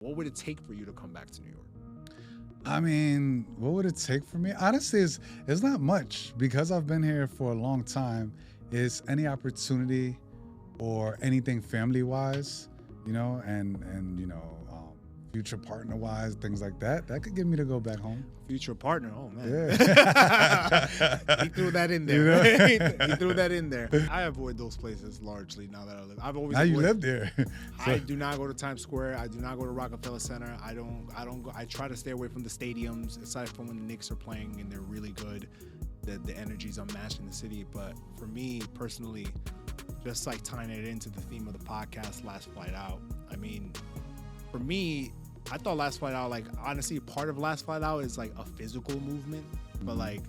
What would it take for you to come back to New York? I mean, what would it take for me? Honestly, it's not much because I've been here for a long time. Is any opportunity or anything family-wise, and future partner-wise, things like that could get me to go back home. Future partner, oh man. Yeah. He threw that in there. He threw that in there. I avoid those places largely now that I live. I've always Now you avoided, live there. I do not go to Times Square. I do not go to Rockefeller Center. I don't go. I try to stay away from the stadiums, aside from when the Knicks are playing and they're really good. The energy's unmatched in the city. But for me personally, just like tying it into the theme of the podcast, Last Flight Out. I mean, for me, I thought Last Flight Out, like, honestly, part of Last Flight Out is like a physical movement, but like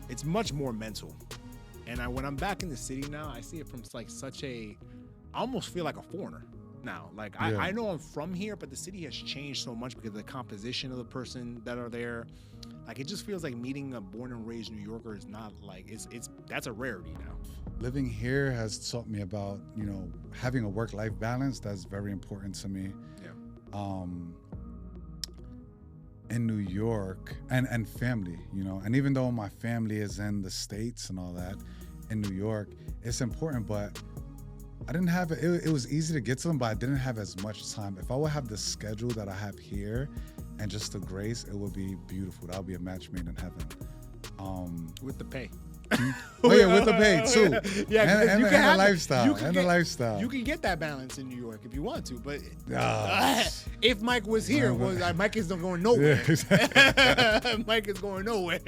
it's much more mental. And when I'm back in the city now, I see it from like I almost feel like a foreigner now. Like I know I'm from here, but the city has changed so much because of the composition of the person that are there. Like, it just feels like meeting a born and raised New Yorker is not like, that's a rarity now. Living here has taught me about, having a work-life balance. That's very important to me. Yeah. In New York and family, and even though my family is in the States and all that, in New York, it's important, but I didn't have it. It was easy to get to them, but I didn't have as much time. If I would have the schedule that I have here and just the grace, it would be beautiful. That would be a match made in heaven. With the pay. Oh yeah, with the pay too. Yeah, and the lifestyle. The lifestyle. You can get that balance in New York if you want to, but if Mike was here, Mike is not going nowhere. Yeah. Mike is going nowhere.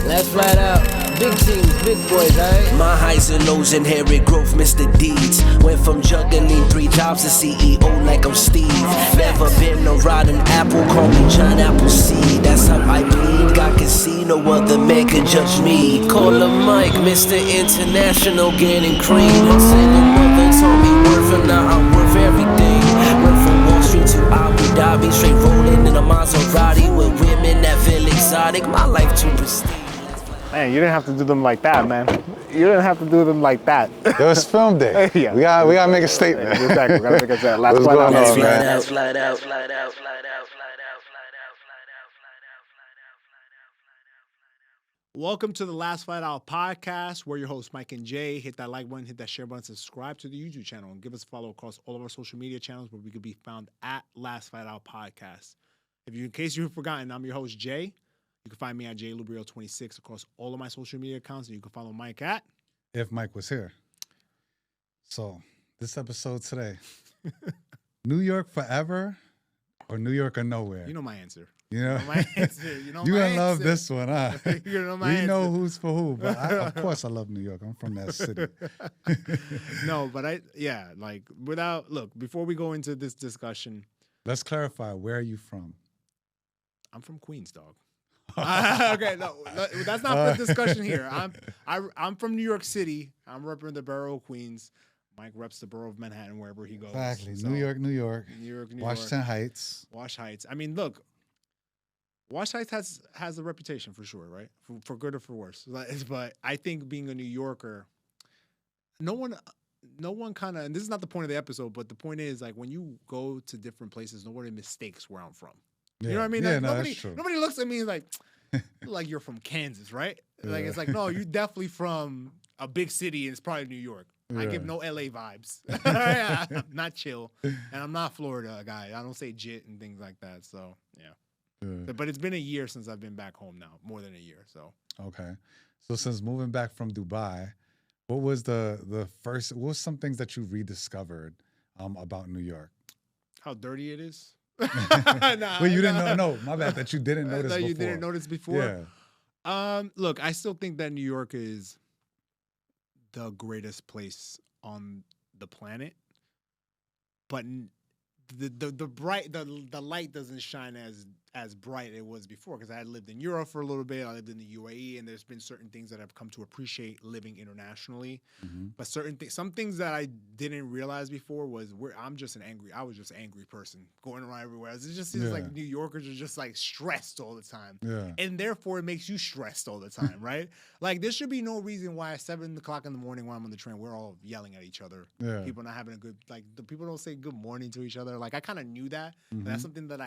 Let's flat out. Big teams, big boys, right? My highs and lows inherit growth, Mr. Deeds. Went from juggling 3 jobs to CEO like I'm Steve. Never been a rotten apple, call me John Appleseed. That's how I bleed. I can see no other man can judge me. Call him Mike, Mr. International, getting cream. Single mother told me worth, and now I'm worth everything. Went from Wall Street to Abu Dhabi, straight rolling in a Maserati with women that feel exotic. My life too pristine. Man, you didn't have to do them like that, man. You didn't have to do them like that. It was film day. Yeah. We gotta make a statement. Exactly. We gotta make a statement. Last What's flight going out. on, man? Let's flat out, flat out, flat out, flat out, flat out, flat out, flat out, flat out, flat out, flat out. Welcome to the Last Flight Out podcast. We're your hosts, Mike and Jay. Hit that like button, hit that share button, subscribe to the YouTube channel, and give us a follow across all of our social media channels where we could be found at Last Flight Out Podcast. In case you've forgotten, I'm your host, Jay. You can find me at JLubrio26 across all of my social media accounts, and you can follow Mike at If Mike was here. So, this episode today, New York forever or New York or nowhere? You know my answer. You know my answer. You know you're my gonna love answer. this one, huh? You know my we answer. know who's for who, but of course I love New York. I'm from that city. No, but before we go into this discussion, let's clarify, where are you from? I'm from Queens, dog. Okay, no, that's not for discussion here. I'm from New York City. I'm representing the borough of Queens. Mike reps the borough of Manhattan wherever he goes. Exactly. So, New York. New York. Washington Heights. Wash Heights. I mean, look, Wash Heights has a reputation for sure, right? For good or for worse. But I think being a New Yorker, no one kind of, and this is not the point of the episode, but the point is, like, when you go to different places, nobody mistakes where I'm from. Yeah. You know what I mean? Yeah, Like, no, that's true. nobody looks at me like you're from Kansas, right? Like, it's like, no, you're definitely from a big city, and it's probably New York. I give no LA vibes. I'm not chill, and I'm not Florida guy. I don't say jit and things like that. So yeah. But it's been a year since I've been back home now, more than a year. So okay. So since moving back from Dubai, what was what was some things that you rediscovered about New York? How dirty it is. Well, you didn't know. No, my bad. That you didn't notice that before. You didn't notice before. Yeah. Look, I still think that New York is the greatest place on the planet, but the light doesn't shine as bright it was before, because I had lived in Europe for a little bit. I lived in the UAE, and there's been certain things that I've come to appreciate living internationally. But some things that I didn't realize before was I was just an angry person going around everywhere. It just seems like New Yorkers are just like stressed all the time. Yeah. And therefore it makes you stressed all the time, right? Like there should be no reason why at 7 o'clock in the morning when I'm on the train, we're all yelling at each other. Yeah. People not having a good, like the people don't say good morning to each other. Like I kind of knew that, but that's something that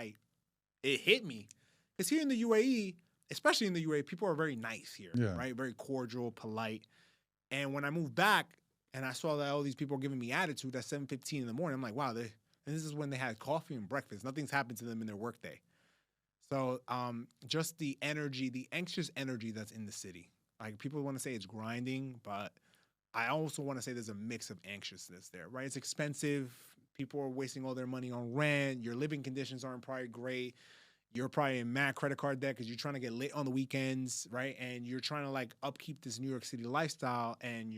it hit me. Because here in the UAE, especially in the UAE, people are very nice here, right? Very cordial, polite. And when I moved back and I saw that all these people were giving me attitude at 7:15 in the morning, I'm like, wow, and this is when they had coffee and breakfast. Nothing's happened to them in their workday. So just the energy, the anxious energy that's in the city. Like people want to say it's grinding, but I also want to say there's a mix of anxiousness there, right? It's expensive. People are wasting all their money on rent. Your living conditions aren't probably great. You're probably in mad credit card debt because you're trying to get lit on the weekends, right? And you're trying to like upkeep this New York City lifestyle, and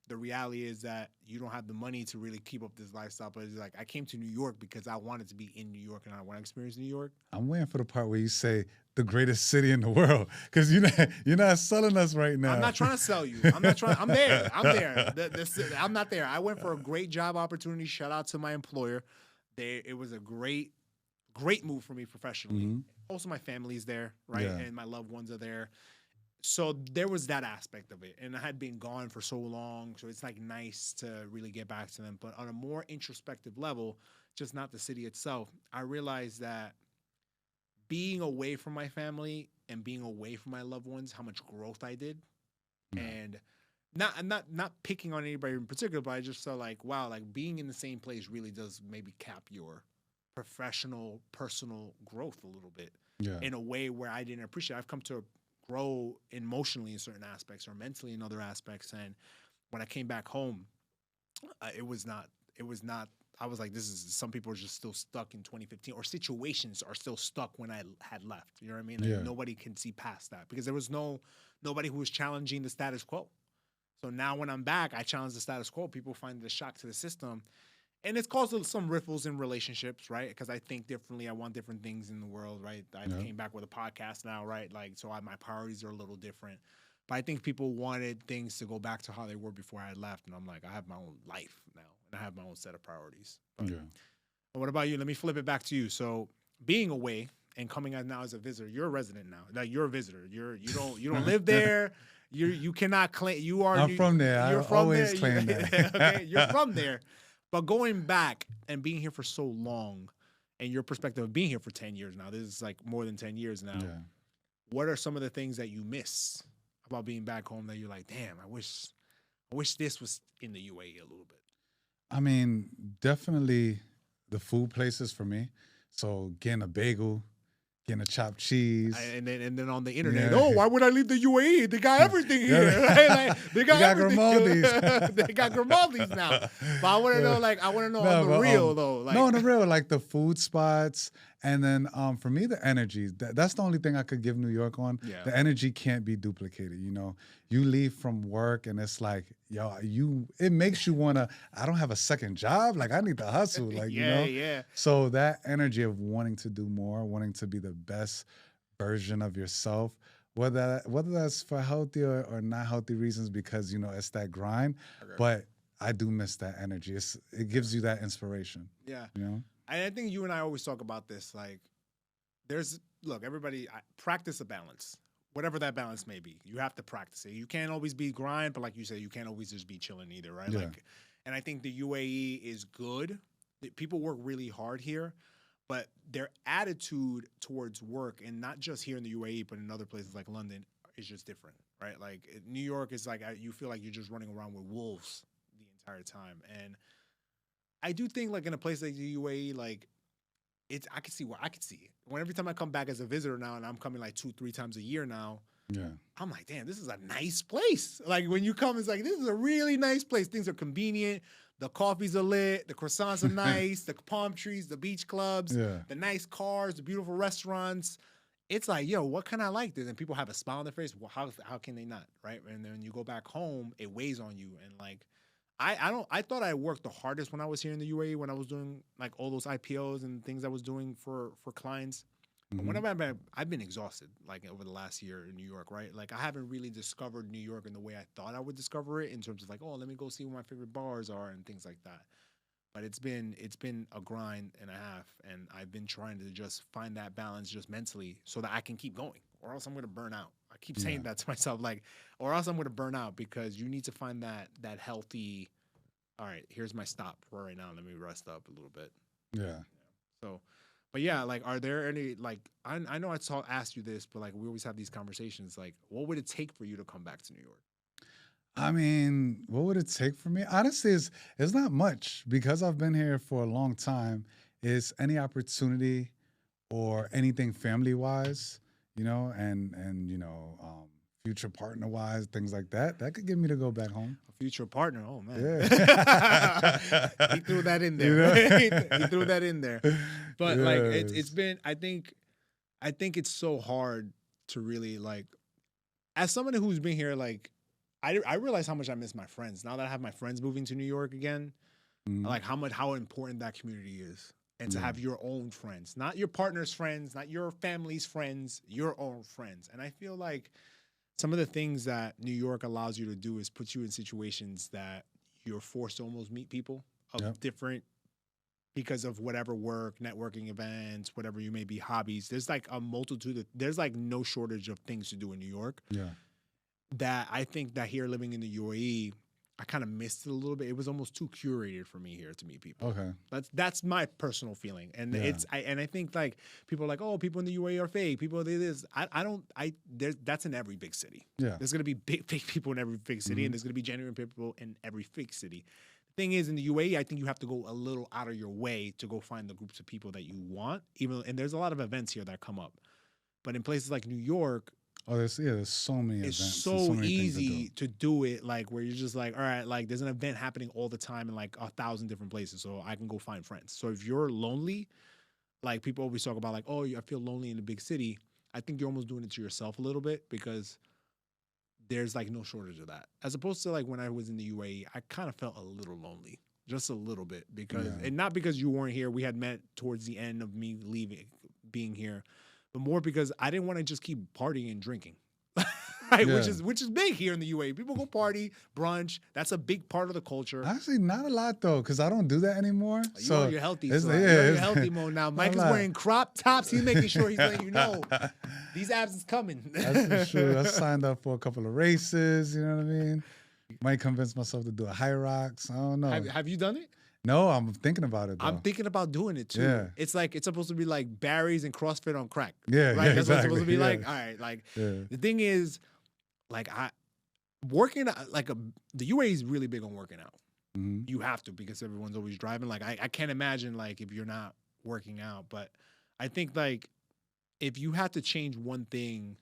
the reality is that you don't have the money to really keep up this lifestyle. But it's like I came to New York because I wanted to be in New York and I want to experience New York. I'm waiting for the part where you say the greatest city in the world, because you're not selling us right now. I'm not trying to sell you. I'm not trying. I'm there. I'm there. I'm not there. I went for a great job opportunity. Shout out to my employer. It was a great move for me professionally. Also, my family's there, right? Yeah. And my loved ones are there. So there was that aspect of it. And I had been gone for so long. So it's like nice to really get back to them. But on a more introspective level, just not the city itself, I realized that being away from my family and being away from my loved ones, how much growth I did. Yeah. And not picking on anybody in particular, but I just saw like, wow, like being in the same place really does maybe cap your professional, personal growth a little bit in a way where I didn't appreciate. I've come to grow emotionally in certain aspects or mentally in other aspects. And when I came back home, it was not, I was like, some people are just still stuck in 2015, or situations are still stuck when I had left. You know what I mean? Like nobody can see past that because there was nobody who was challenging the status quo. So now when I'm back, I challenge the status quo. People find it a shock to the system. And it's caused some ripples in relationships, right? Because I think differently. I want different things in the world, right? I came back with a podcast now, right? Like, so my priorities are a little different. But I think people wanted things to go back to how they were before I had left. And I'm like, I have my own life now. And I have my own set of priorities. But what about you? Let me flip it back to you. So being away and coming out now as a visitor, you're a resident now. Like, you're a visitor. You don't live there. You cannot claim you are. I'm from there. You're I from always there. claim that. Okay, you're from there. But going back and being here for so long, and your perspective of being here for 10 years now, this is like more than 10 years now. Yeah. What are some of the things that you miss about being back home that you're like, damn, I wish this was in the UAE a little bit? I mean, definitely the food places for me. So getting a bagel, getting a chopped cheese. And then on the internet, why would I leave the UAE? They got everything here. Right? Like, they got Grimaldi's. They got Grimaldi's now. But I want to know, on the real, though. Like, no, on the real, like the food spots. And then for me, the energy. That's the only thing I could give New York on. Yeah. The energy can't be duplicated, you know. You leave from work and it's like, it makes you want to, I don't have a second job. Like, I need to hustle, like, you know. Yeah. So that energy of wanting to do more, wanting to be the best version of yourself, whether that's for healthy or not healthy reasons, because, you know, it's that grind. Okay. But I do miss that energy. It gives you that inspiration. Yeah. You know? I think you and I always talk about this. Like, everybody, practice a balance, whatever that balance may be. You have to practice it. You can't always be grind, but like you said, you can't always just be chilling either, right? Yeah. Like, and I think the UAE is good. People work really hard here, but their attitude towards work, and not just here in the UAE, but in other places like London, is just different, right? Like, New York is like, you feel like you're just running around with wolves the entire time. And I do think, like, in a place like the UAE, like, I can see it. Every time I come back as a visitor now, and I'm coming like 2-3 times a year now, I'm like, damn, this is a nice place. Like, when you come, it's like, this is a really nice place. Things are convenient. The coffees are lit. The croissants are nice. The palm trees, the beach clubs, the nice cars, the beautiful restaurants. It's like, yo, what can I like this? And people have a smile on their face. Well, how can they not, right? And then when you go back home, it weighs on you. And, like, I thought I worked the hardest when I was here in the UAE, when I was doing like all those IPOs and things I was doing for clients. But whenever I've been exhausted, like over the last year in New York, right? Like I haven't really discovered New York in the way I thought I would discover it in terms of like, oh, let me go see what my favorite bars are and things like that. But it's been a grind and a half, and I've been trying to just find that balance just mentally so that I can keep going, or else I'm gonna burn out. I keep saying that to myself, like, or else I'm gonna burn out because you need to find that healthy. All right, here's my stop for right now. Let me rest up a little bit. Yeah. So, but yeah, like, are there any like I know asked you this, but like we always have these conversations. Like, what would it take for you to come back to New York? I mean, what would it take for me? Honestly, it's not much because I've been here for a long time. Is any opportunity or anything family wise, and future partner wise, things like that, that could get me to go back home. A future partner, oh man, Yeah. he threw that in there. He threw that in there. But like, it's been. I think it's so hard to really like, as someone who's been here, like. I realize how much I miss my friends now that I have my friends moving to New York again. Like how important that community is, and to have your own friends, not your partner's friends, not your family's friends, your own friends. And I feel like some of the things that New York allows you to do is put you in situations that you're forced to almost meet people of different, because of whatever work, networking events, whatever you may be, hobbies. There's like a multitude. There's like no shortage of things to do in New York. Yeah. That I think that here living in the UAE, I kind of missed it a little bit. It was almost too curated for me here to meet people. Okay. That's my personal feeling. And I think like people are like, oh, people in the UAE are fake. People do this. That's in every big city. Yeah. There's gonna be fake people in every big city, and there's gonna be genuine people in every fake city. The thing is, in the UAE, I think you have to go a little out of your way to go find the groups of people that you want. And there's a lot of events here that come up. But in places like New York, oh, there's so many events. It's so easy to do it, like where you're just like, all right, like there's an event happening all the time in like 1,000 different places, so I can go find friends. So if you're lonely, like people always talk about like, oh, I feel lonely in a big city. I think you're almost doing it to yourself a little bit, because there's like no shortage of that. As opposed to like when I was in the UAE, I kind of felt a little lonely, just a little bit, because and not because you weren't here. We had met towards the end of me being here. But more because I didn't want to just keep partying and drinking, right? Which is big here in the UAE. People go party, brunch. That's a big part of the culture. Actually, not a lot though, because I don't do that anymore. So you're healthy. You're in healthy mode now. Mike is wearing crop tops. He's making sure he's letting you know these abs is coming. That's for sure. I signed up for a couple of races. You know what I mean? Might convince myself to do a high rocks. I don't know. Have you done it? No, I'm thinking about it though. I'm thinking about doing it too. Yeah. It's like it's supposed to be like Barry's and CrossFit on crack. Yeah, right. Yeah, That's exactly. what it's supposed to be like. All right, like the thing is, like working like the UAE is really big on working out. You have to, because everyone's always driving. Like I can't imagine like if you're not working out. But I think like if you had to change one thing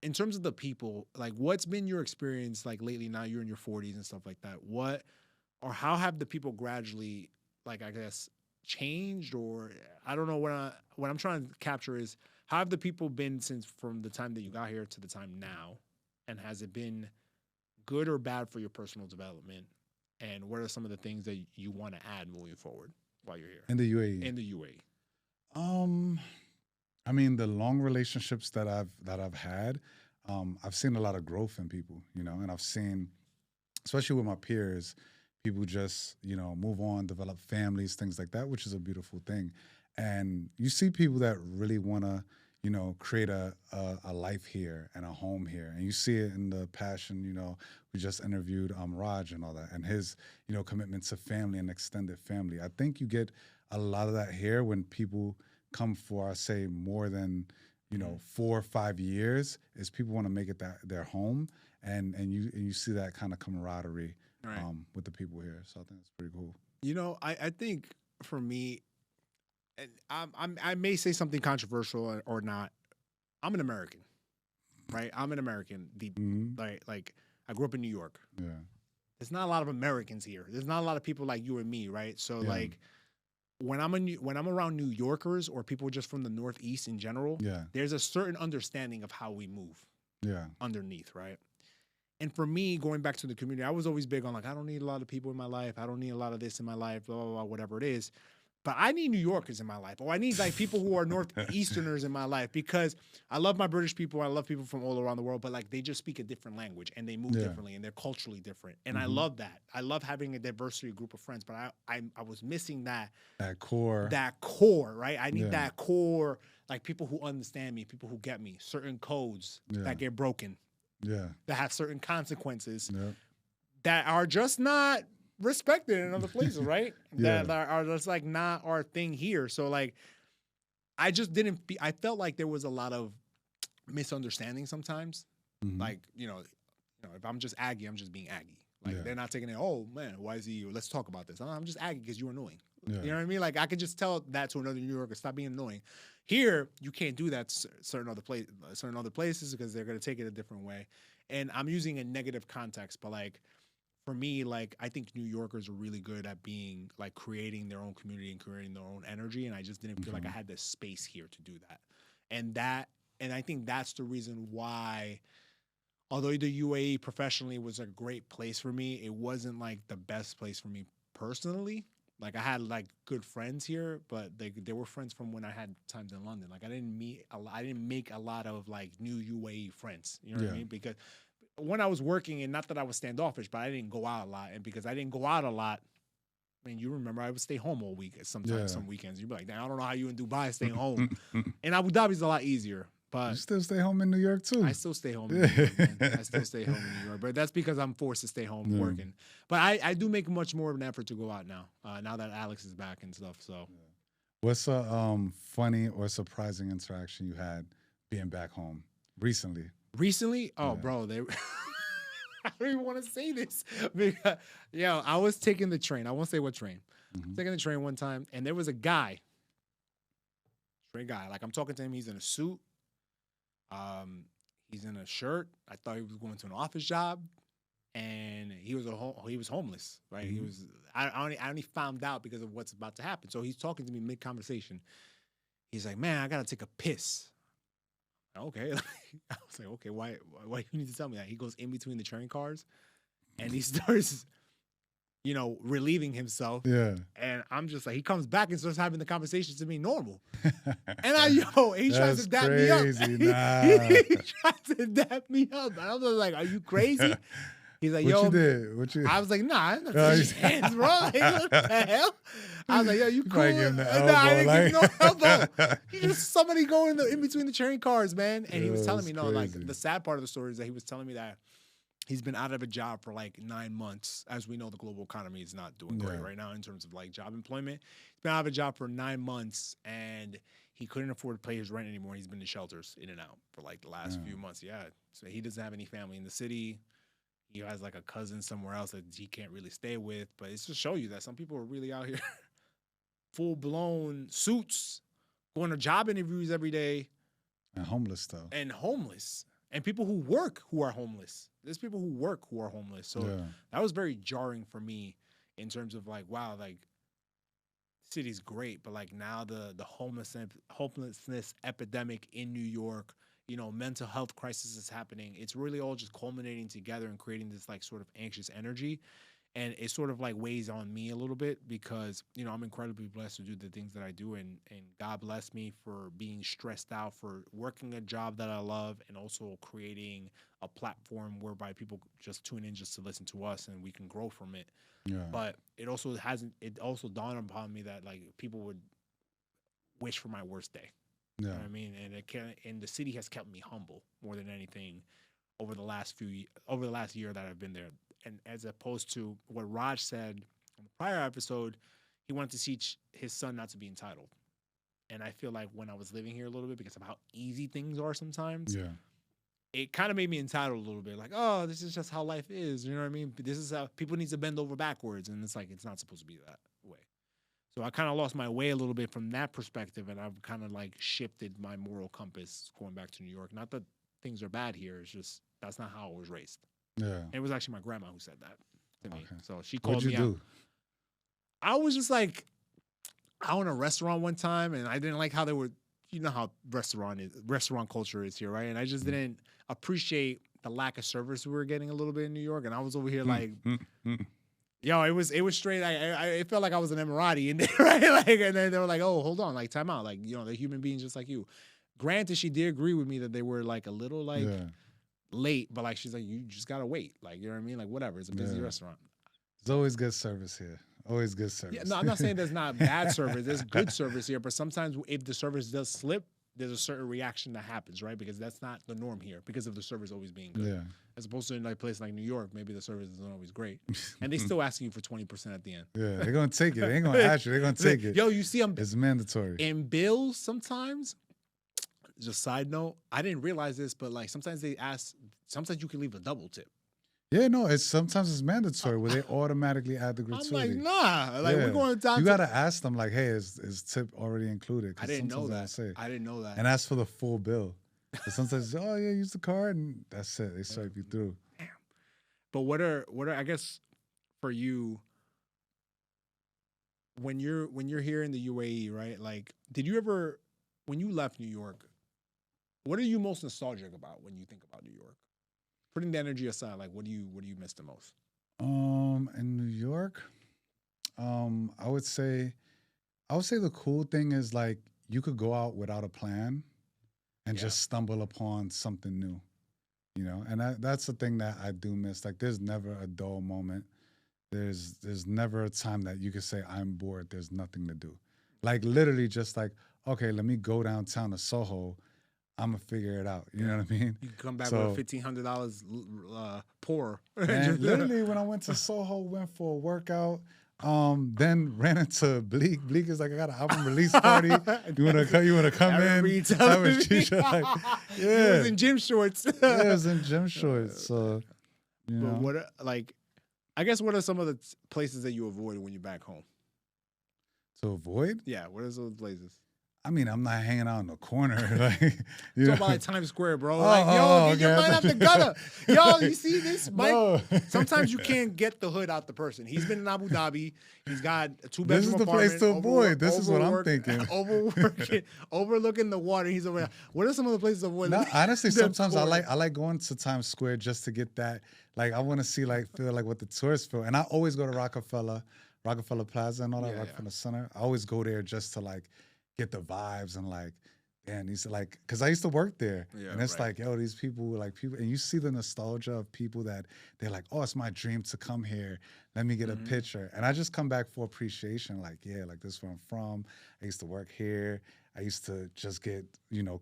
in terms of the people, like what's been your experience like lately? Now you're in your 40s and stuff like that. Or how have the people gradually, like, I guess, changed? Or I don't know, what I'm trying to capture is, how have the people been since from the time that you got here to the time now? And has it been good or bad for your personal development? And what are some of the things that you want to add moving forward while you're here? In the UAE. In the UAE. I mean, the long relationships that I've had, I've seen a lot of growth in people, and I've seen, especially with my peers, people just, move on, develop families, things like that, which is a beautiful thing. And you see people that really want to, create a life here and a home here. And you see it in the passion, we just interviewed Raj and all that, and his, commitment to family and extended family. I think you get a lot of that here when people come for, I say, more than, 4 or 5 years, is people want to make it their home. And you see that kind of camaraderie. Right. With the people here, so I think that's pretty cool. I think for me, and I may say something controversial or not. I'm an American, right? I'm an American. Like I grew up in New York. Yeah. There's not a lot of Americans here. There's not a lot of people like you and me, right? So like when I'm around New Yorkers or people just from the Northeast in general, there's a certain understanding of how we move. Yeah. Underneath, right? And for me, going back to the community, I was always big on like, I don't need a lot of people in my life. I don't need a lot of this in my life, blah, blah, blah, whatever it is. But I need New Yorkers in my life, or I need like people who are Northeasterners in my life, because I love my British people. I love people from all around the world, but like they just speak a different language and they move differently and they're culturally different. And I love that. I love having a diversity group of friends, but I was missing that core. That core, right? I need that core, like people who understand me, people who get me, certain codes that get broken, that have certain consequences that are just not respected in other places, right? That are just like not our thing here. So like, I just didn't. I felt like there was a lot of misunderstanding sometimes. Like if I'm just Aggie, I'm just being Aggie. Like they're not taking it. Oh man, why is he? Let's talk about this. I'm just Aggie because you're annoying. You know what I mean? Like I could just tell that to another New Yorker, stop being annoying. Here, you can't do that to certain other places because they're gonna take it a different way. And I'm using a negative context, but like. For me, like I think New Yorkers are really good at being like creating their own community and creating their own energy, and I just didn't feel like I had the space here to do that. And I think that's the reason why, although the UAE professionally was a great place for me, it wasn't like the best place for me personally. Like I had like good friends here, but they were friends from when I had times in London. Like I didn't make a lot of like new UAE friends. You know what I mean? Because when I was working, and not that I was standoffish, but I didn't go out a lot. And because I didn't go out a lot, I mean, you remember I would stay home all week. Sometimes, some weekends, you'd be like, I don't know how you in Dubai stay home. And Abu Dhabi's a lot easier. But you still stay home in New York too. I still stay home in New York, man. I still stay home in New York. But that's because I'm forced to stay home working. But I do make much more of an effort to go out now, now that Alex is back and stuff. So, what's a funny or surprising interaction you had being back home recently? Recently? Oh, bro, I don't even want to say this. Because, I was taking the train. I won't say what train. Taking the train one time, and there was a guy. Straight guy. Like, I'm talking to him. He's in a suit. He's in a shirt. I thought he was going to an office job. And he was homeless, right? He was. I only found out because of what's about to happen. So he's talking to me mid-conversation. He's like, man, I got to take a piss. Okay. I was like, okay, why you need to tell me that? He goes in between the train cars and he starts, relieving himself. Yeah. And I'm just like, he comes back and starts having the conversation to me normal. And he tries to dap me up. He tries to dap me up. And I was like, are you crazy? He's like, what you did? I was like, nah, I'm not touching hands, bro. Like, what the hell? I was like, yo, you cool? I didn't give him no elbow. He just somebody going in between the train cars, man. And he was telling me, like the sad part of the story is that he was telling me that he's been out of a job for like 9 months. As we know, the global economy is not doing great right now in terms of like job employment. He's been out of a job for 9 months and he couldn't afford to pay his rent anymore. He's been in shelters in and out for like the last few months. Yeah. So he doesn't have any family in the city. He has like a cousin somewhere else that he can't really stay with. But it's to show you that some people are really out here full-blown suits, going to job interviews every day. And homeless, though. And homeless. And people who work who are homeless. There's people who work who are homeless. So that was very jarring for me in terms of like, wow, like, city's great, but like now the homelessness epidemic in New York, mental health crisis is happening. It's really all just culminating together and creating this like sort of anxious energy. And it sort of like weighs on me a little bit because, I'm incredibly blessed to do the things that I do. And God bless me for being stressed out, for working a job that I love, and also creating a platform whereby people just tune in just to listen to us and we can grow from it. Yeah. But it also dawned upon me that like people would wish for my worst day. Yeah. You know what I mean? And the city has kept me humble more than anything over the last year that I've been there. And as opposed to what Raj said in the prior episode, he wanted to teach his son not to be entitled. And I feel like when I was living here a little bit, because of how easy things are sometimes, it kind of made me entitled a little bit. Like, oh, this is just how life is. You know what I mean? This is how people need to bend over backwards. And it's like, it's not supposed to be that way. So I kind of lost my way a little bit from that perspective. And I've kind of like shifted my moral compass going back to New York. Not that things are bad here. It's just, that's not how I was raised. Yeah. And it was actually my grandma who said that to me. So she called me out. I was just like, I owned a restaurant one time and I didn't like how they were, how restaurant culture is here, right? And I just didn't appreciate the lack of service we were getting a little bit in New York. And I was over here like, Yo, it was straight. It felt like I was an Emirati in there, right? Like, and then they were like, "Oh, hold on, like time out, like they're human beings just like you." Granted, she did agree with me that they were like a little like late, but like she's like, "You just gotta wait," like you know what I mean? Like whatever, it's a busy restaurant. There's always good service here. Always good service. Yeah, no, I'm not saying there's not bad service. There's good service here, but sometimes if the service does slip, there's a certain reaction that happens, right? Because that's not the norm here because of the service always being good. Yeah. As opposed to in like a place like New York, maybe the service isn't always great. And they still asking you for 20% at the end. Yeah, they're going to take it. They ain't going to ask you. They're going to take it. Yo, you see it's mandatory. In bills sometimes, just side note, I didn't realize this, but like sometimes they ask, sometimes you can leave a double tip. Yeah, no, sometimes it's mandatory where they automatically add the gratuity. I'm like, nah. Like we're going down. You gotta ask them like, hey, is tip already included? I didn't know that. I didn't know that. And that's for the full bill. Sometimes, oh yeah, use the card and that's it. They swipe you through. Damn. But what are I guess for you when you're here in the UAE, right? Like, did you ever when you left New York, what are you most nostalgic about when you think about New York? Putting the energy aside, like what do you miss the most? In New York, I would say the cool thing is like you could go out without a plan and just stumble upon something new, and that's the thing that I do miss. Like there's never a dull moment. There's never a time that you could say I'm bored. There's nothing to do. Like literally just like, okay, let me go downtown to Soho. I'm gonna figure it out. You know what I mean? You can come back with $1,500 poor. And literally, when I went to Soho, went for a workout, then ran into Bleak. Bleak is like, I got an album release party. You wanna come in? Have a shisha, like, He was in gym shorts. Yeah, it was in gym shorts. So, But what I guess what are some of the places that you avoid when you're back home? To avoid? Yeah, what are those places? I mean, I'm not hanging out in the corner. Like, talk about like Times Square, bro. Like, get your mind out the gutter. Yo, you see this, Mike? No. Sometimes you can't get the hood out the person. He's been in Abu Dhabi. He's got a 2-bedroom apartment. This is the place to avoid. This is what I'm thinking. Overlooking the water. He's over. What are some of the places to avoid? No, honestly, sometimes I like going to Times Square just to get that. Like, I want to feel like what the tourists feel. And I always go to Rockefeller Plaza and all that, Rockefeller Center. I always go there just to like get the vibes and like, and he's like, because I used to work there, and it's like, yo, these people, and you see the nostalgia of people that they're like, oh, it's my dream to come here. Let me get a picture, and I just come back for appreciation. Like, yeah, like this is where I'm from. I used to work here. I used to just get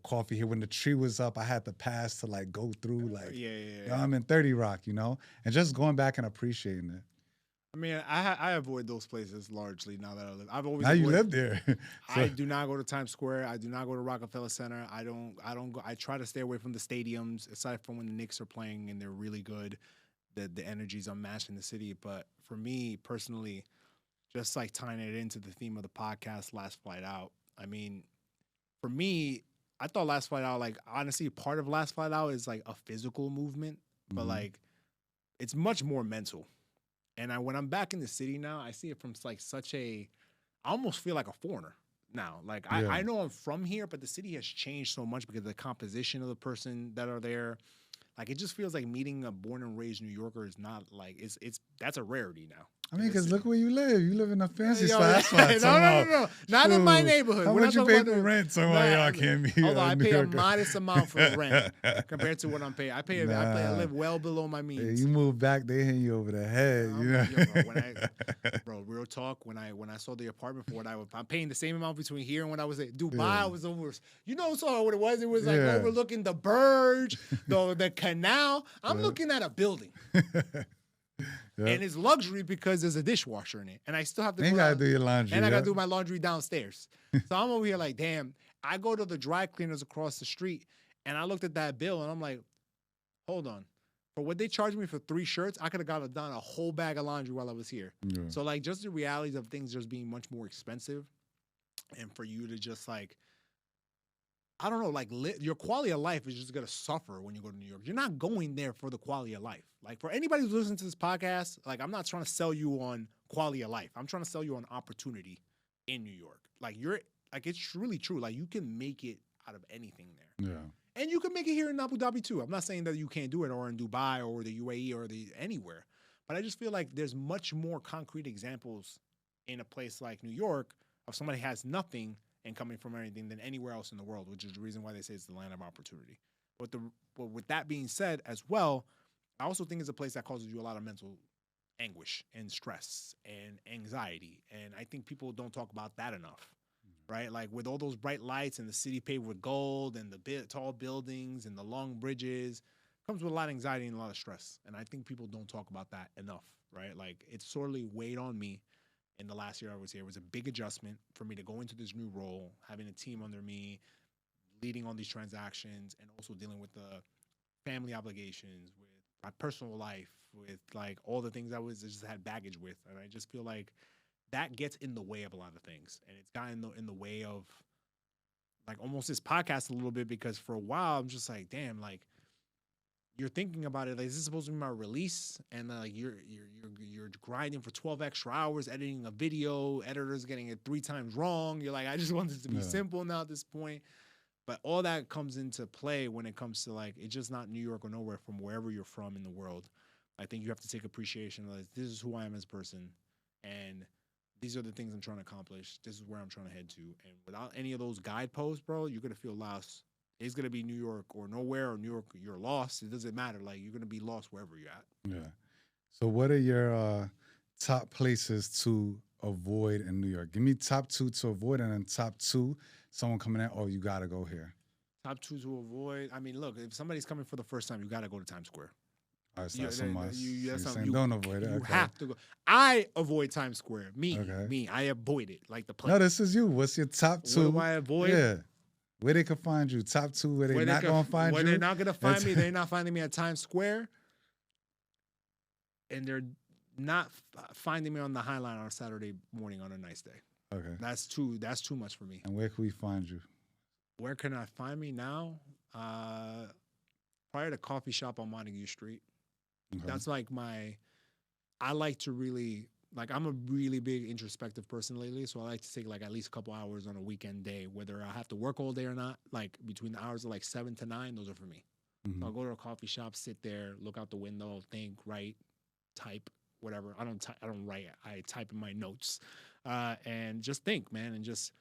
coffee here when the tree was up. I had the pass to like go through, like, I'm in 30 Rock, and just going back and appreciating it. I mean, I avoid those places largely now that I live. I've always you live there. I do not go to Times Square. I do not go to Rockefeller Center. I don't go. I try to stay away from the stadiums, aside from when the Knicks are playing and they're really good. The energy's unmatched in the city. But for me personally, just like tying it into the theme of the podcast, Last Flight Out. I mean, for me, I thought Last Flight Out, like honestly, part of Last Flight Out is like a physical movement, but like it's much more mental. And when I'm back in the city now, I see it from like I almost feel like a foreigner now. Like I know I'm from here, but the city has changed so much because of the composition of the person that are there. Like it just feels like meeting a born and raised New Yorker is not like that's a rarity now. I mean, because look where you live. You live in a fancy spot. No. Not in my neighborhood. How much you pay for rent? So y'all can't be. Although I pay a modest amount for rent compared to what I'm paying. I live well below my means. Yeah, you move back, they hit you over the head. Bro, real talk. When I saw the apartment for I'm paying the same amount between here and when I was at Dubai. I was over. Saw what it was. It was like overlooking the Burj, the canal. I'm looking at a building. And it's luxury because there's a dishwasher in it. And I still have to do your laundry. And I got to do my laundry downstairs. So I'm over here like, damn, I go to the dry cleaners across the street and I looked at that bill and I'm like, hold on. For what they charged me for 3 shirts, I could have got done a whole bag of laundry while I was here. Yeah. So like just the realities of things just being much more expensive and for you to just like, I don't know, like your quality of life is just going to suffer when you go to New York. You're not going there for the quality of life. Like for anybody who's listening to this podcast, like I'm not trying to sell you on quality of life. I'm trying to sell you on opportunity in New York. Like it's really true. Like you can make it out of anything there. Yeah. And you can make it here in Abu Dhabi too. I'm not saying that you can't do it or in Dubai or the UAE or anywhere. But I just feel like there's much more concrete examples in a place like New York of somebody has nothing and coming from anything than anywhere else in the world, which is the reason why they say it's the land of opportunity. But with that being said as well, I also think it's a place that causes you a lot of mental anguish and stress and anxiety. And I think people don't talk about that enough, right? Like with all those bright lights and the city paved with gold and the tall buildings and the long bridges, comes with a lot of anxiety and a lot of stress. And I think people don't talk about that enough, right? Like it sorely weighed on me in the last year I was here. It was a big adjustment for me to go into this new role, having a team under me, leading on these transactions, and also dealing with the family obligations, with my personal life, with like all the things I just had baggage with. And I just feel like that gets in the way of a lot of things. And it's gotten in the way of like almost this podcast a little bit, because for a while I'm just like, damn, like you're thinking about it, like, is this supposed to be my release? And like you're grinding for 12 extra hours editing a video, editors getting it 3 times wrong. You're like, I just want this to be simple now at this point. But all that comes into play when it comes to like, it's just not New York or nowhere from wherever you're from in the world. I think you have to take appreciation of like, this is who I am as a person, and these are the things I'm trying to accomplish. This is where I'm trying to head to. And without any of those guideposts, bro, you're going to feel lost. It's going to be New York or nowhere, or New York, you're lost. It doesn't matter. Like, you're going to be lost wherever you're at. Yeah. So what are your top places to avoid in New York? Give me top 2 to avoid, and then top 2, someone coming in, oh, you got to go here. Top 2 to avoid. I mean, look, if somebody's coming for the first time, you got to go to Times Square. All right, so that's a must. You don't avoid it. You okay. have to go. I avoid Times Square. Me, I avoid it like the plague. No, this is you. What's your top 2? What do I avoid? Yeah. Where they can find you. Top 2 where they're not going to find you. Where they're not going to find me. They're not finding me at Times Square. And they're not finding me on the High Line on a Saturday morning on a nice day. Okay. That's too much for me. And where can we find you? Where can I find me now? Probably at a coffee shop on Montague Street. Okay. That's like I like to really, like, I'm a really big introspective person lately, so I like to take like at least a couple hours on a weekend day, whether I have to work all day or not, like between the hours of like 7 to 9, those are for me. Mm-hmm. So I'll go to a coffee shop, sit there, look out the window, think, write, type, whatever. I don't write, I type in my notes, and just think, man, and just,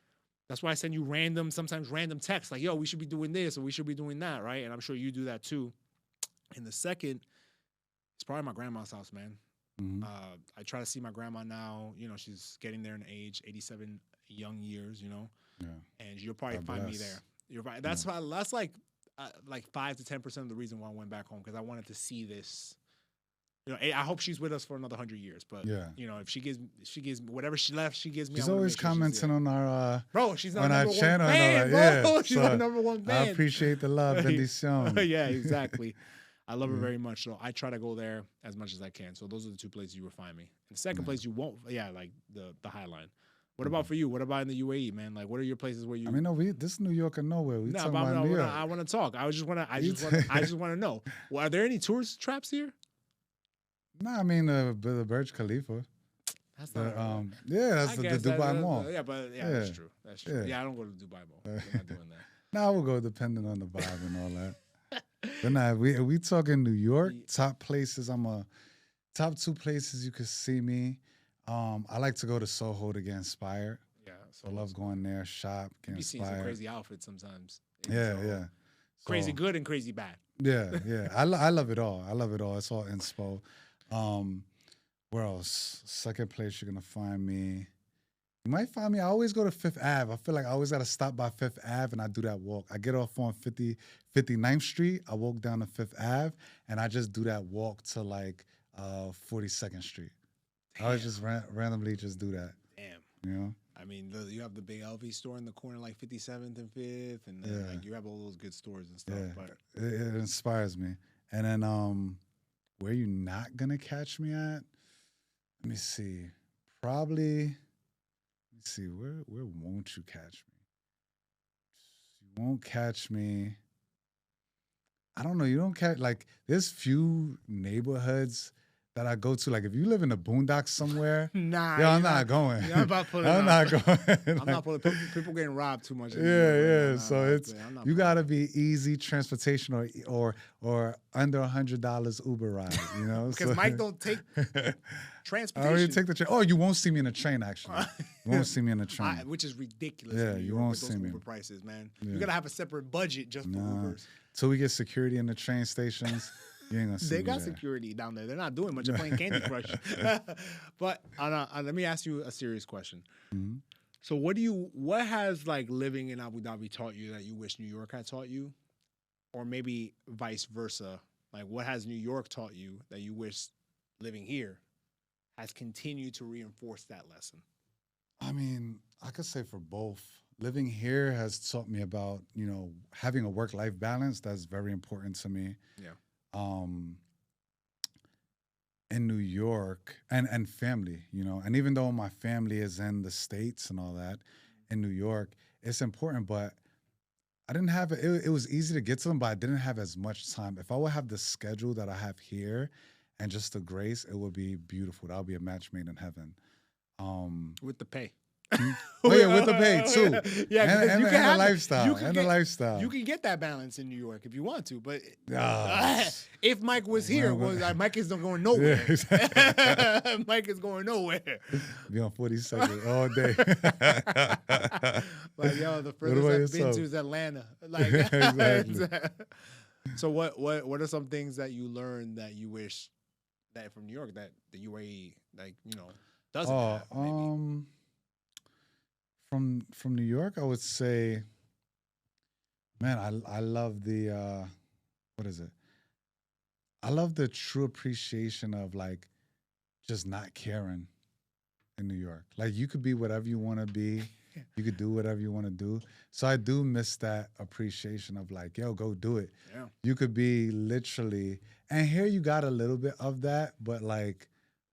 that's why I send you sometimes random texts like, yo, we should be doing this or we should be doing that, right? And I'm sure you do that too. And the second, it's probably my grandma's house, man. Mm-hmm. I try to see my grandma now. You know, she's getting there in age, 87 young years, you know. Yeah. And you'll probably find me there. You're right. That's why, that's like 5 to 10% of the reason why I went back home, because I wanted to see this. You know, I hope she's with us for another 100 years. But you know, if she gives whatever she left, she gives me. She's always commenting on our bro. She's not on number our channel, one fan, bro. Yeah. She's our number one fan. I appreciate the love, bendición. Yeah, exactly. I love her very much, so I try to go there as much as I can. So those are the 2 places you will find me. And the second place you won't, like the High Line. What about for you? What about in the UAE, man? Like, what are your places where you? I mean, no, this is New York or nowhere. We talking about New York. I want to talk. I just want to know. Well, are there any tourist traps here? No, I mean the Burj Khalifa. That's not. That's the Dubai Mall. That's true. That's true. Yeah, I don't go to Dubai Mall. We're not doing that. Nah, we'll go depending on the vibe and all that. But nah, we talking New York, top places. Top 2 places you could see me. I like to go to Soho to get inspired. Yeah. So I love going there, shop, get inspired. You see some crazy outfits sometimes. Yeah. Crazy good and crazy bad. Yeah. I love it all. It's all inspo. Where else? Second place you're going to find me. You might find me. I always go to 5th Ave. I feel like I always got to stop by 5th Ave, and I do that walk. I get off on 59th Street. I walk down to 5th Ave, and I just do that walk to like 42nd Street. Damn. I always just randomly just do that. Damn. You know? I mean, you have the big LV store in the corner, like 57th and 5th, and then like you have all those good stores and stuff. Yeah. But it inspires me. And then where you not going to catch me at? Let me see. Probably... see, where won't you catch me? You won't catch me. I don't know. You don't catch, like, there's few neighborhoods that I go to. Like if you live in the boondocks somewhere, Nah, yo, I'm you're not going. Yeah, I'm about to put it I'm out. not going. I'm Like, not pulling people getting robbed too much. In New yeah, York right now. yeah. Nah, So nah, it's I'm not you pulling gotta up. be easy transportation or under $100 Uber ride. You know, Because so, Mike don't take I already transportation. take the train. Oh, you won't see me in a train. Actually, you won't see me in a train. Which is ridiculous Yeah, in New you York won't with those see me. Uber prices, man. Yeah. You gotta have a separate budget just for Nah. Ubers. Till we get security in the train stations, you ain't gonna see They me got there. security down there. They're not doing much. They're playing Candy Crush. But let me ask you a serious question. Mhm. So what has like living in Abu Dhabi taught you that you wish New York had taught you? Or maybe vice versa. Like what has New York taught you that you wish living here has continued to reinforce that lesson? I mean, I could say for both. Living here has taught me about, having a work-life balance. That's very important to me. Yeah. In New York and family, and even though my family is in the States and all that, in New York, it's important, but I didn't have it. It was easy to get to them, but I didn't have as much time. If I would have the schedule that I have here and just the grace, it would be beautiful. That would be a match made in heaven. With the pay. Oh yeah, with the pay too. Yeah, and you the can have lifestyle. The lifestyle. You can get that balance in New York if you want to, but Ah. if Mike was here, Mike is not going nowhere. Yeah, Mike is going nowhere. Be on 42nd all day. Like yo, the What furthest about I've been yourself? to is Atlanta. Like Exactly. So what are some things that you learned that you wish that from New York that the UAE doesn't have? Maybe? From New York, I would say, man, I love the what is it? I love the true appreciation of like just not caring in New York. Like you could be whatever you want to be. You could do whatever you want to do. So I do miss that appreciation of like, yo, go do it. Yeah. You could be literally, and here you got a little bit of that, but like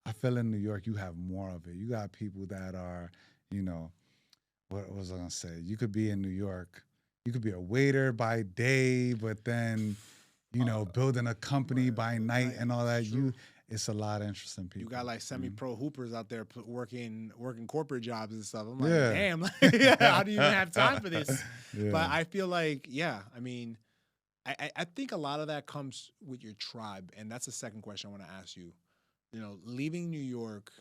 I feel in New York you have more of it. You got people that are, what was I gonna say? You could be in New York. You could be a waiter by day, but then, building a company by night and all that. True. It's a lot of interesting people. You got like semi-pro hoopers out there working corporate jobs and stuff. I'm like, Yeah. damn, how do you even have time for this? Yeah. But I feel like, I mean, I think a lot of that comes with your tribe, and that's the second question I want to ask you. Leaving New York,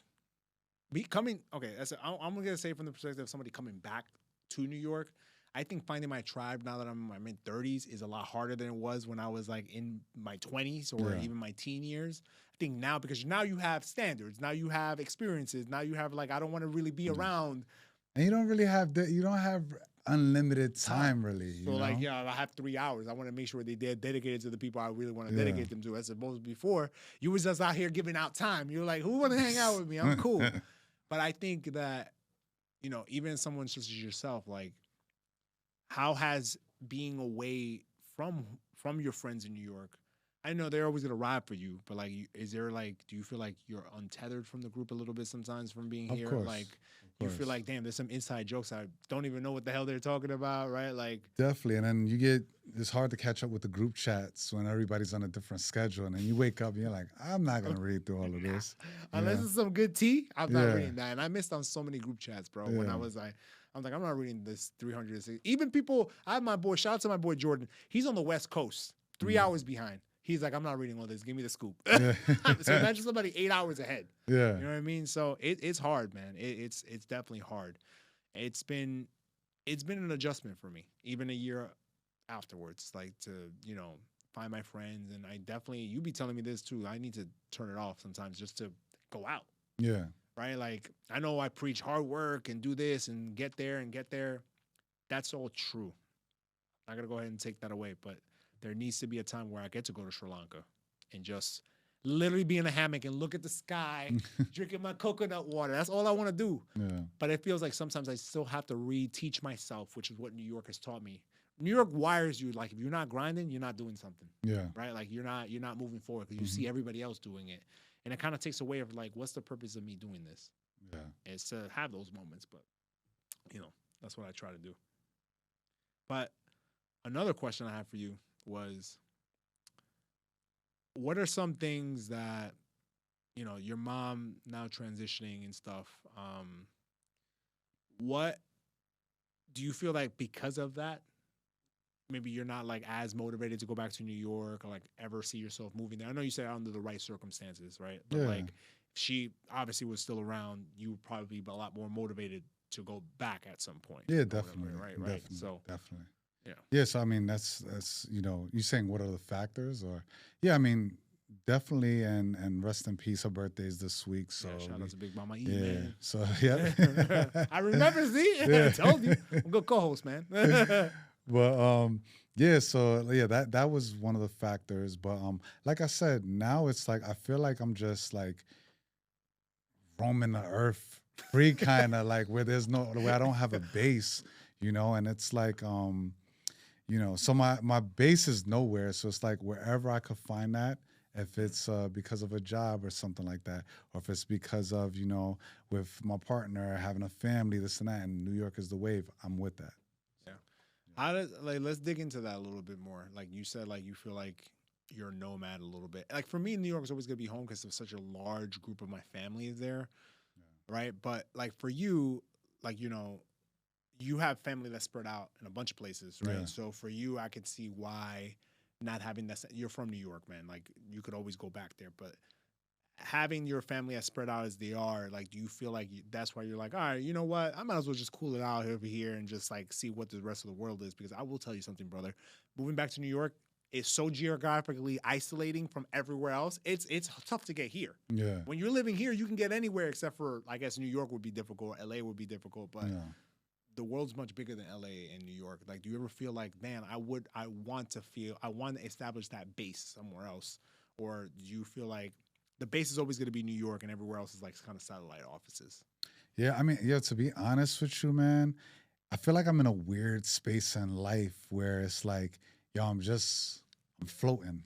I'm gonna say from the perspective of somebody coming back to New York. I think finding my tribe now that I'm in my mid-30s is a lot harder than it was when I was like in my 20s or even my teen years. I think now because now you have standards, now you have experiences, now you have like I don't want to really be around. And you don't really have you don't have unlimited time really. So like I have 3 hours. I want to make sure they're dedicated to the people I really want to dedicate them to. As opposed to before, you was just out here giving out time. You're like, who want to hang out with me? I'm cool. But I think that even someone such as yourself, like. How has being away from your friends in New York? I know they're always gonna ride for you, but like, is there like, do you feel like you're untethered from the group a little bit sometimes from being here? Course. Like, you feel like, damn, there's some inside jokes I don't even know what the hell they're talking about, right? Like, definitely. And then it's hard to catch up with the group chats when everybody's on a different schedule, and then you wake up and you're like, I'm not gonna read through all of this. Unless it's some good tea, I'm not reading that. And I missed on so many group chats, bro. When I was like. I'm like, I'm not reading this 360. Even people, I have my boy, shout out to my boy Jordan. He's on the West Coast, 3 hours behind. He's like, I'm not reading all this. Give me the scoop. Yeah. So imagine somebody 8 hours ahead. Yeah. You know what I mean? So it's hard, man. It's definitely hard. It's been an adjustment for me, even a year afterwards, like to, find my friends. And I definitely, you be telling me this too. I need to turn it off sometimes just to go out. Yeah. Right? Like, I know I preach hard work and do this and get there. That's all true. I'm not going to go ahead and take that away, but there needs to be a time where I get to go to Sri Lanka and just literally be in a hammock and look at the sky, drinking my coconut water. That's all I want to do. Yeah. But it feels like sometimes I still have to reteach myself, which is what New York has taught me. New York wires you, like, if you're not grinding, you're not doing something. Yeah. Right? Like, you're not moving forward because you see everybody else doing it. And it kind of takes away of like, what's the purpose of me doing this? Yeah. It's to have those moments, but that's what I try to do. But another question I have for you was, what are some things that, your mom now transitioning and stuff. What do you feel like because of that? Maybe you're not like as motivated to go back to New York or like ever see yourself moving there. I know you said under the right circumstances, right? But Yeah. like, if she obviously was still around, you would probably be a lot more motivated to go back at some point. Yeah, or whatever, definitely. right. Definitely. So Definitely. yeah. Yeah, so I mean that's you saying what are the factors or yeah, I mean definitely and rest in peace. Her birthday's this week, so Yeah, shout out to Big Mama E, yeah. man. So yeah. I remember, see? Yeah. I told you. I'm a good co-host, man. But yeah, so yeah, that was one of the factors. But like I said, now it's like I feel like I'm just like roaming the earth free kind of like where I don't have a base, and it's like so my base is nowhere. So it's like wherever I could find that, if it's because of a job or something like that, or if it's because of, with my partner having a family, this and that, and New York is the wave, I'm with that. Yeah. How does let's dig into that a little bit more. Like you said, like you feel like you're a nomad a little bit. Like for me, New York is always gonna be home because there's such a large group of my family is there, right? But like for you, like you have family that's spread out in a bunch of places, right? Yeah. So for you, I could see why not having that. You're from New York, man. Like you could always go back there, but having your family as spread out as they are, like, do you feel like that's why you're like, all right, you know what? I might as well just cool it out over here and just like see what the rest of the world is. Because I will tell you something, brother. Moving back to New York is so geographically isolating from everywhere else. It's tough to get here. Yeah. When you're living here, you can get anywhere except for, I guess, New York would be difficult. LA would be difficult, but Yeah. the world's much bigger than LA and New York. Like, do you ever feel like, man, I want to establish that base somewhere else? Or do you feel like the base is always going to be New York and everywhere else is like kind of satellite offices? Yeah, I mean, to be honest with you, man, I feel like I'm in a weird space in life where it's like, yo, I'm floating.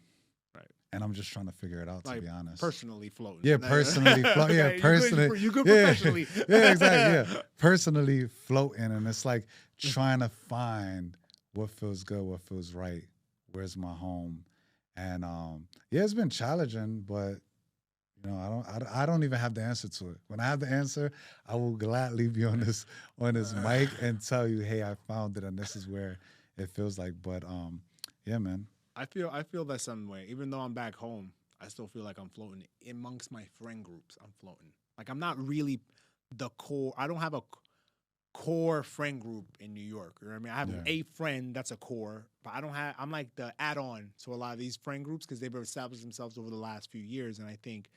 Right. And I'm just trying to figure it out, to Like be honest. personally floating. Yeah, personally floating. Yeah, personally. You good Yeah. professionally. Yeah, exactly. Yeah. Personally floating. And it's like trying to find what feels good, what feels right. Where's my home? And yeah, it's been challenging, but I don't even have the answer to it. When I have the answer, I will gladly be on this mic and tell you, hey, I found it and this is where it feels like. But yeah, man. I feel that some way. Even though I'm back home, I still feel like I'm floating amongst my friend groups. I'm floating. Like I'm not really the core. I don't have a core friend group in New York. You know what I mean? I have a friend that's a core, but I don't have. I'm like the add-on to a lot of these friend groups because they've established themselves over the last few years. And I think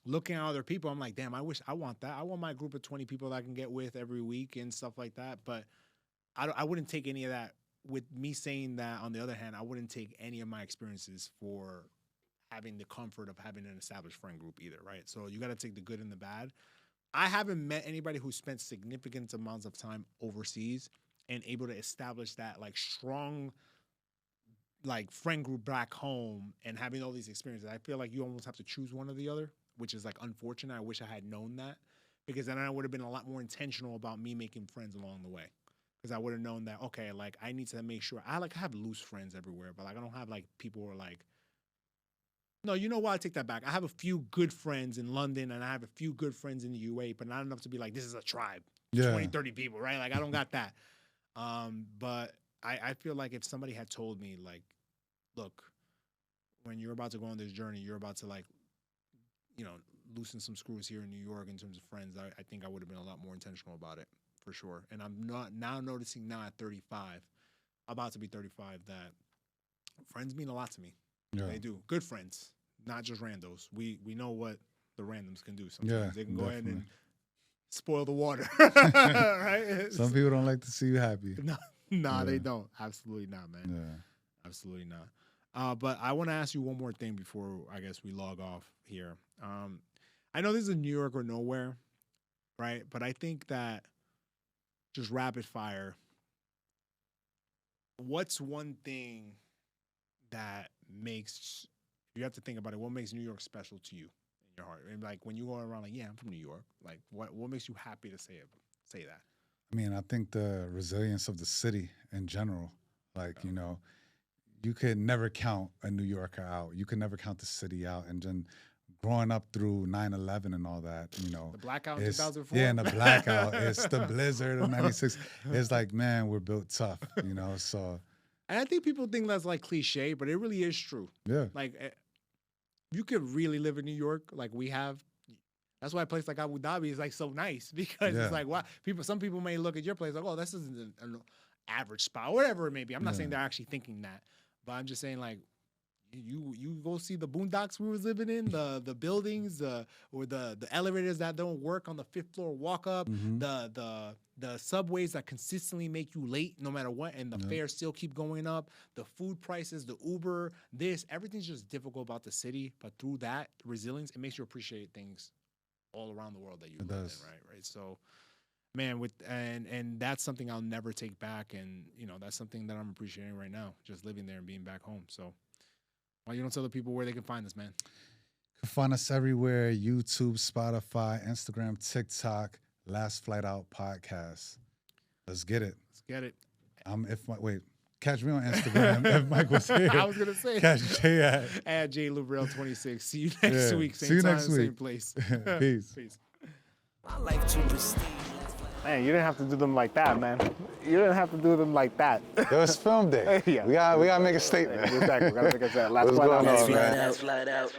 looking at other people, I'm like, damn, I wish I want that. I want my group of 20 people that I can get with every week and stuff like that. But I wouldn't take any of that. With me saying that, on the other hand, I wouldn't take any of my experiences for having the comfort of having an established friend group either, right? So you got to take the good and the bad. I haven't met anybody who spent significant amounts of time overseas and able to establish that like strong like friend group back home and having all these experiences. I feel like you almost have to choose one or the other, which is like unfortunate. I wish I had known that because then I would have been a lot more intentional about me making friends along the way. Because I would have known that, okay, like I need to make sure I have loose friends everywhere, but like I don't have like people who are like, no, you know what? I take that back. I have a few good friends in London and I have a few good friends in the UAE, but not enough to be like, this is a tribe, 20, 30 people, right? Like I don't got that. But I feel like if somebody had told me like, look, when you're about to go on this journey, you're about to like, loosen some screws here in New York in terms of friends, I think I would have been a lot more intentional about it. For sure. And I'm not now noticing now at 35, about to be 35, that friends mean a lot to me. Yeah. They do. Good friends, not just randos. We know what the randoms can do sometimes. Yeah, they can go ahead and spoil the water. Right? Some people don't like to see you happy. No, they don't. Absolutely not, man. Yeah. Absolutely not. But I want to ask you one more thing before I guess we log off here. I know this is New York or nowhere, right? But I think that just rapid fire. What's one thing that makes, you have to think about it, what makes New York special to you in your heart? And like when you go around like, yeah, I'm from New York. Like what makes you happy to say that? I mean, I think the resilience of the city in general. Like, you could never count a New Yorker out. You could never count the city out. And then growing up through 9/11 and all that, you know. The blackout in it's- 2004? Yeah, and the blackout. It's the blizzard of 96. It's like, man, we're built tough, you know, so. And I think people think that's like cliche, but it really is true. Yeah. Like, you could really live in New York like we have. That's why a place like Abu Dhabi is like so nice because Yeah. it's like, wow, some people may look at your place like, oh, this isn't an average spot, whatever it may be. I'm not saying they're actually thinking that, but I'm just saying like, you go see the boondocks we was living in, the buildings, or the elevators that don't work on the 5th floor walk up, the subways that consistently make you late no matter what, and the fares still keep going up, the food prices, the Uber, everything's just difficult about the city. But through that resilience, it makes you appreciate things all around the world that you live in, right? So, man, and that's something I'll never take back, and you know that's something that I'm appreciating right now, just living there and being back home. So. Why you don't tell the people where they can find us, man? You can find us everywhere: YouTube, Spotify, Instagram, TikTok. Last Flight Out podcast. Let's get it. Let's get it. Catch me on Instagram. If Mike was here, I was gonna say. Catch Jay at JLubrell26. See you next week. Same See you time, next week. same place. Peace. Peace. My life too pristine. Man, you didn't have to do them like that, man. You didn't have to do them like that. Yo, it's film day. Yeah. We gotta make a statement. Exactly. We gotta make a statement. Last What's flight going out. on, man? Flat out.